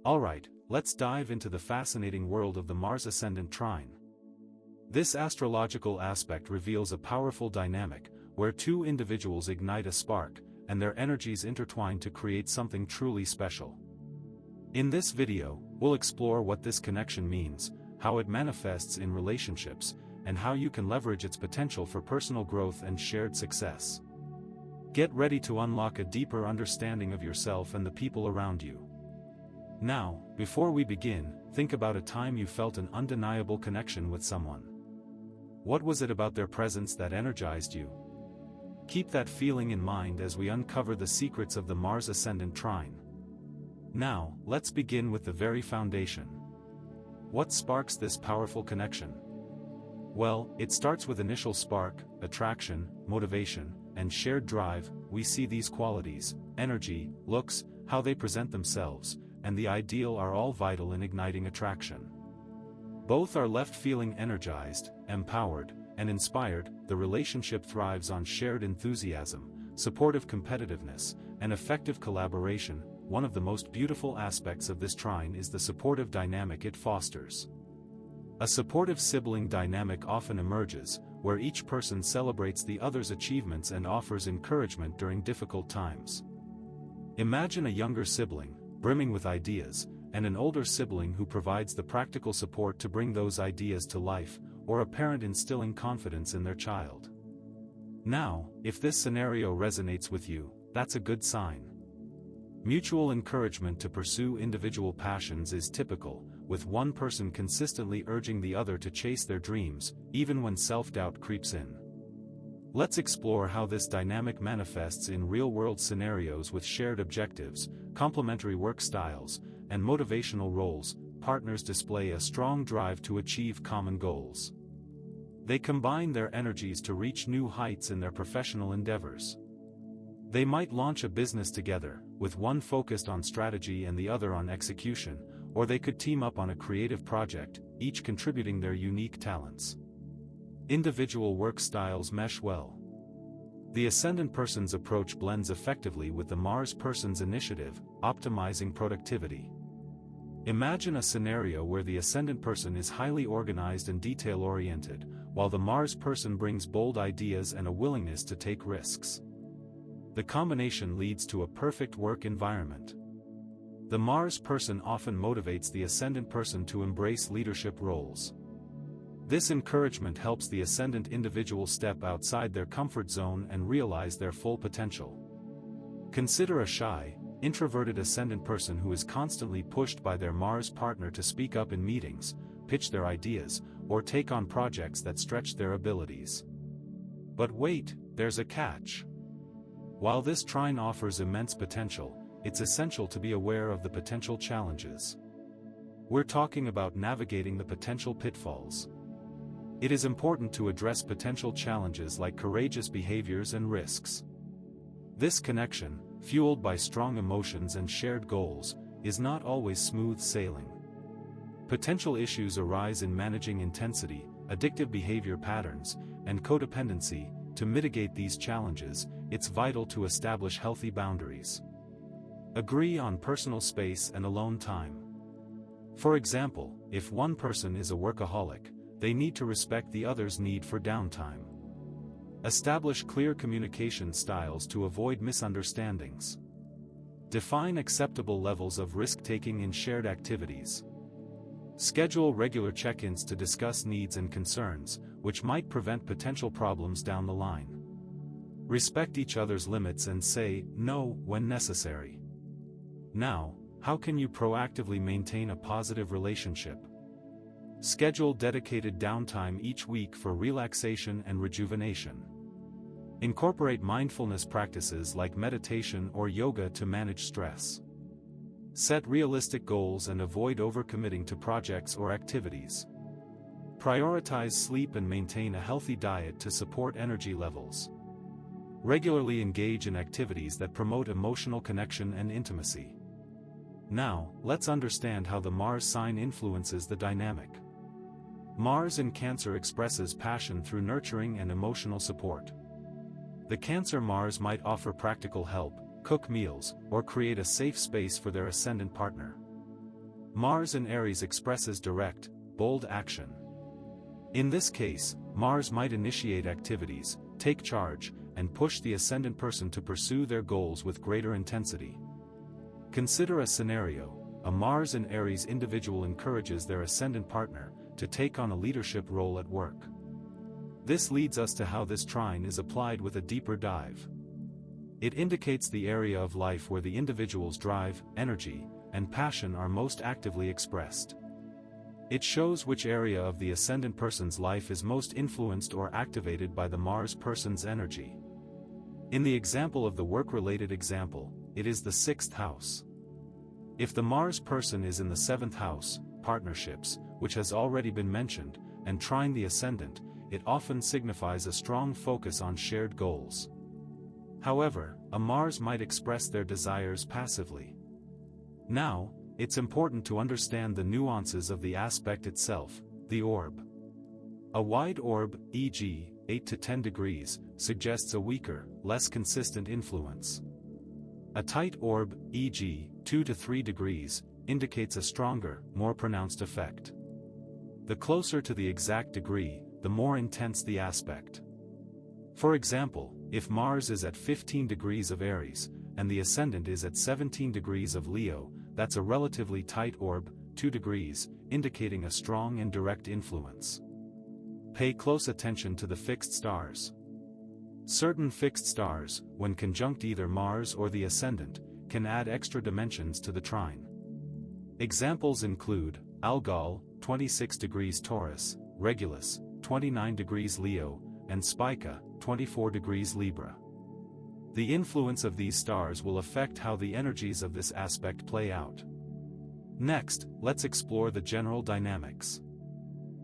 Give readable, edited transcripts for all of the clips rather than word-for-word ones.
Alright, let's dive into the fascinating world of the Mars-Ascendant Trine. This astrological aspect reveals a powerful dynamic, where two individuals ignite a spark, and their energies intertwine to create something truly special. In this video, we'll explore what this connection means, how it manifests in relationships, and how you can leverage its potential for personal growth and shared success. Get ready to unlock a deeper understanding of yourself and the people around you. Now, before we begin, think about a time you felt an undeniable connection with someone. What was it about their presence that energized you? Keep that feeling in mind as we uncover the secrets of the Mars-Ascendant Trine. Now, let's begin with the very foundation. What sparks this powerful connection? Well, it starts with initial spark, attraction, motivation, and shared drive. We see these qualities, energy, looks, how they present themselves, and the ideal are all vital in igniting attraction. Both are left feeling energized, empowered, and inspired. The relationship thrives on shared enthusiasm, supportive competitiveness, and effective collaboration. One of the most beautiful aspects of this trine is the supportive dynamic it fosters. A supportive sibling dynamic often emerges, where each person celebrates the other's achievements and offers encouragement during difficult times. Imagine a younger sibling, brimming with ideas, and an older sibling who provides the practical support to bring those ideas to life, or a parent instilling confidence in their child. Now, if this scenario resonates with you, that's a good sign. Mutual encouragement to pursue individual passions is typical, with one person consistently urging the other to chase their dreams, even when self-doubt creeps in. Let's explore how this dynamic manifests in real-world scenarios with shared objectives, complementary work styles, and motivational roles. Partners display a strong drive to achieve common goals. They combine their energies to reach new heights in their professional endeavors. They might launch a business together, with one focused on strategy and the other on execution, or they could team up on a creative project, each contributing their unique talents. Individual work styles mesh well. The ascendant person's approach blends effectively with the Mars person's initiative, optimizing productivity. Imagine a scenario where the ascendant person is highly organized and detail-oriented, while the Mars person brings bold ideas and a willingness to take risks. The combination leads to a perfect work environment. The Mars person often motivates the ascendant person to embrace leadership roles. This encouragement helps the ascendant individual step outside their comfort zone and realize their full potential. Consider a shy, introverted ascendant person who is constantly pushed by their Mars partner to speak up in meetings, pitch their ideas, or take on projects that stretch their abilities. But wait, there's a catch. While this trine offers immense potential, it's essential to be aware of the potential challenges. We're talking about navigating the potential pitfalls. It is important to address potential challenges like courageous behaviors and risks. This connection, fueled by strong emotions and shared goals, is not always smooth sailing. Potential issues arise in managing intensity, addictive behavior patterns, and codependency. To mitigate these challenges, it's vital to establish healthy boundaries. Agree on personal space and alone time. For example, if one person is a workaholic, they need to respect the other's need for downtime. Establish clear communication styles to avoid misunderstandings. Define acceptable levels of risk-taking in shared activities. Schedule regular check-ins to discuss needs and concerns, which might prevent potential problems down the line. Respect each other's limits and say no when necessary. Now, how can you proactively maintain a positive relationship? Schedule dedicated downtime each week for relaxation and rejuvenation. Incorporate mindfulness practices like meditation or yoga to manage stress. Set realistic goals and avoid overcommitting to projects or activities. Prioritize sleep and maintain a healthy diet to support energy levels. Regularly engage in activities that promote emotional connection and intimacy. Now, let's understand how the Mars sign influences the dynamic. Mars in Cancer expresses passion through nurturing and emotional support. The Cancer Mars might offer practical help, cook meals, or create a safe space for their ascendant partner. Mars in Aries expresses direct, bold action. In this case, Mars might initiate activities, take charge, and push the ascendant person to pursue their goals with greater intensity. Consider a scenario: a Mars in Aries individual encourages their ascendant partner to take on a leadership role at work. This leads us to how this trine is applied with a deeper dive. It indicates the area of life where the individual's drive, energy, and passion are most actively expressed. It shows which area of the ascendant person's life is most influenced or activated by the Mars person's energy. In the example of the work-related example, it is the 6th house. If the Mars person is in the 7th house, partnerships, which has already been mentioned, and trine the ascendant, it often signifies a strong focus on shared goals. However, a Mars might express their desires passively. Now, it's important to understand the nuances of the aspect itself, the orb. A wide orb, e.g., 8 to 10 degrees, suggests a weaker, less consistent influence. A tight orb, e.g., 2 to 3 degrees, indicates a stronger, more pronounced effect. The closer to the exact degree, the more intense the aspect. For example, if Mars is at 15 degrees of Aries, and the ascendant is at 17 degrees of Leo, that's a relatively tight orb, 2 degrees, indicating a strong and direct influence. Pay close attention to the fixed stars. Certain fixed stars, when conjunct either Mars or the ascendant, can add extra dimensions to the trine. Examples include Algol, 26 degrees Taurus, Regulus, 29 degrees Leo, and Spica, 24 degrees Libra. The influence of these stars will affect how the energies of this aspect play out. Next, let's explore the general dynamics.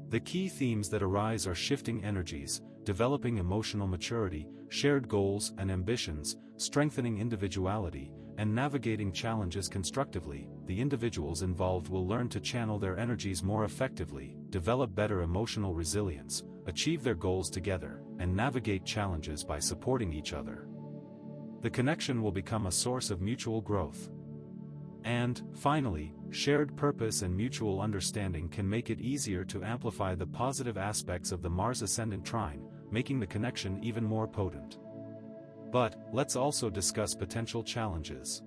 The key themes that arise are shifting energies, developing emotional maturity, shared goals and ambitions, strengthening individuality, and navigating challenges constructively. The individuals involved will learn to channel their energies more effectively, develop better emotional resilience, achieve their goals together, and navigate challenges by supporting each other. The connection will become a source of mutual growth. And, finally, shared purpose and mutual understanding can make it easier to amplify the positive aspects of the Mars-Ascendant trine, making the connection even more potent. But, let's also discuss potential challenges.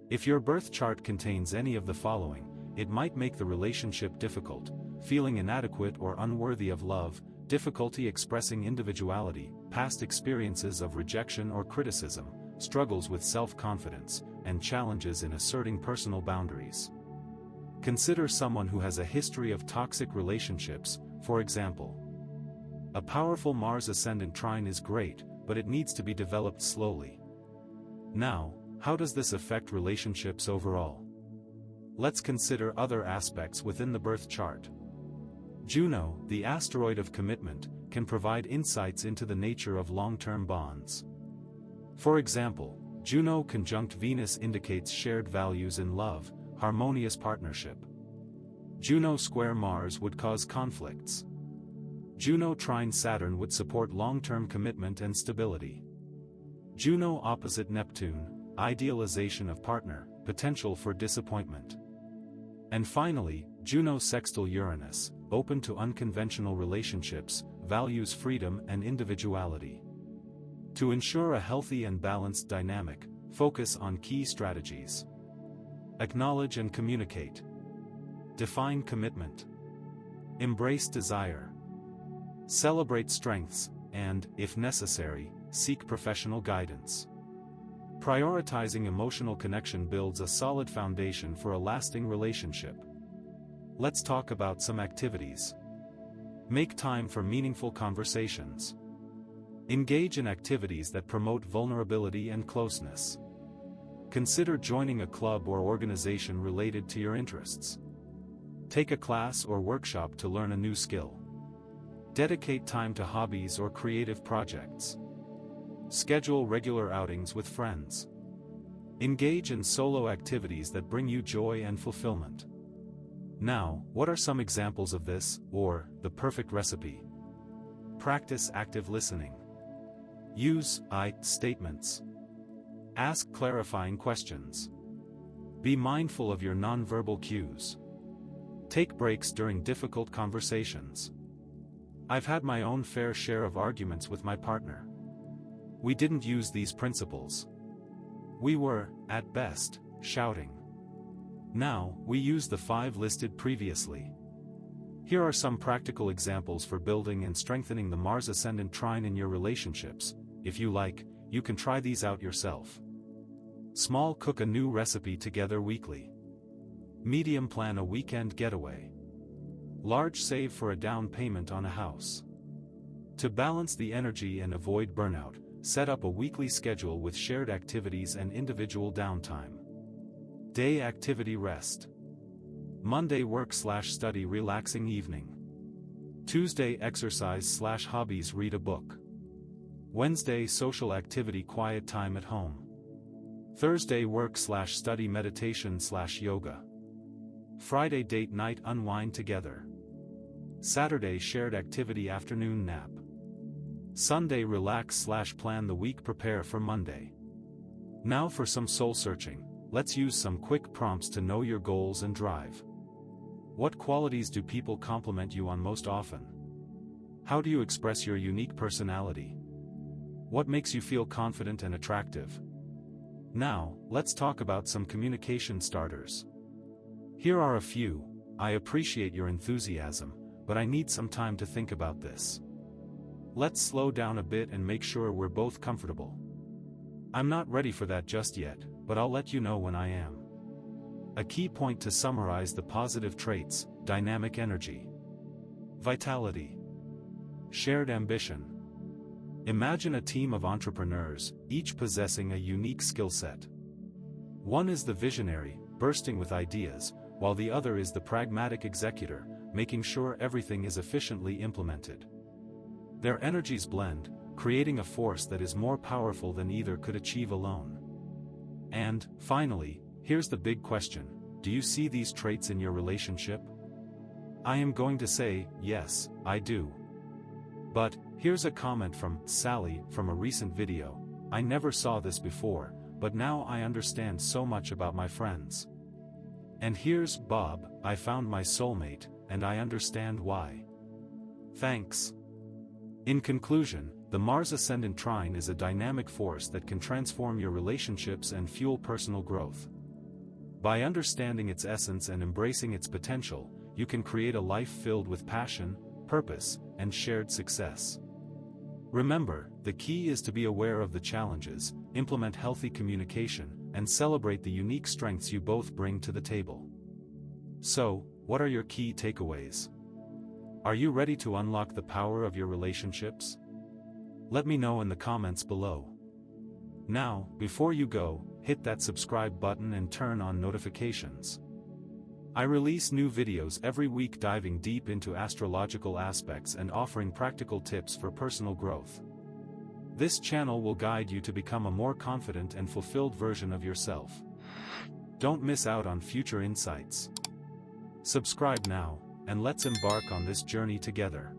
If your birth chart contains any of the following, it might make the relationship difficult: feeling inadequate or unworthy of love, difficulty expressing individuality, past experiences of rejection or criticism, struggles with self-confidence, and challenges in asserting personal boundaries. Consider someone who has a history of toxic relationships, for example. A powerful Mars-Ascendant trine is great, but it needs to be developed slowly. Now, how does this affect relationships overall? Let's consider other aspects within the birth chart. Juno, the asteroid of commitment, can provide insights into the nature of long-term bonds. For example, Juno conjunct Venus indicates shared values in love, harmonious partnership. Juno square Mars would cause conflicts. Juno trine Saturn would support long-term commitment and stability. Juno opposite Neptune, idealization of partner, potential for disappointment. And finally, Juno sextile Uranus, open to unconventional relationships, values freedom and individuality. To ensure a healthy and balanced dynamic, focus on key strategies. Acknowledge and communicate. Define commitment. Embrace desire. Celebrate strengths, and, if necessary, seek professional guidance. Prioritizing emotional connection builds a solid foundation for a lasting relationship. Let's talk about some activities. Make time for meaningful conversations. Engage in activities that promote vulnerability and closeness. Consider joining a club or organization related to your interests. Take a class or workshop to learn a new skill. Dedicate time to hobbies or creative projects. Schedule regular outings with friends. Engage in solo activities that bring you joy and fulfillment. Now, what are some examples of this, or the perfect recipe? Practice active listening. Use I statements. Ask clarifying questions. Be mindful of your nonverbal cues. Take breaks during difficult conversations. I've had my own fair share of arguments with my partner. We didn't use these principles. We were, at best, shouting. Now, we use the 5 listed previously. Here are some practical examples for building and strengthening the Mars-Ascendant Trine in your relationships. If you like, you can try these out yourself. Small, cook a new recipe together weekly. Medium, plan a weekend getaway. Large, save for a down payment on a house. To balance the energy and avoid burnout, set up a weekly schedule with shared activities and individual downtime. Day activity, rest. Monday, work/study, relaxing evening. Tuesday, exercise/hobbies, read a book. Wednesday, social activity, quiet time at home. Thursday, work/study, meditation/yoga. Friday, date night, unwind together. Saturday, shared activity, afternoon nap. Sunday, relax/plan the week, prepare for Monday. Now for some soul searching, let's use some quick prompts to know your goals and drive. What qualities do people compliment you on most often? How do you express your unique personality? What makes you feel confident and attractive? Now, let's talk about some communication starters. Here are a few. I appreciate your enthusiasm, but I need some time to think about this. Let's slow down a bit and make sure we're both comfortable. I'm not ready for that just yet, but I'll let you know when I am. A key point to summarize the positive traits: dynamic energy, vitality, shared ambition. Imagine a team of entrepreneurs, each possessing a unique skill set. One is the visionary, bursting with ideas, while the other is the pragmatic executor, making sure everything is efficiently implemented. Their energies blend, creating a force that is more powerful than either could achieve alone. And, finally, here's the big question: do you see these traits in your relationship? I am going to say, yes, I do. But, here's a comment from Sally from a recent video: I never saw this before, but now I understand so much about my friends. And here's Bob: I found my soulmate, and I understand why. Thanks. In conclusion, the Mars-Ascendant Trine is a dynamic force that can transform your relationships and fuel personal growth. By understanding its essence and embracing its potential, you can create a life filled with passion, purpose, and shared success. Remember, the key is to be aware of the challenges, implement healthy communication, and celebrate the unique strengths you both bring to the table. So, what are your key takeaways? Are you ready to unlock the power of your relationships? Let me know in the comments below. Now, before you go, hit that subscribe button and turn on notifications. I release new videos every week diving deep into astrological aspects and offering practical tips for personal growth. This channel will guide you to become a more confident and fulfilled version of yourself. Don't miss out on future insights. Subscribe now, and let's embark on this journey together.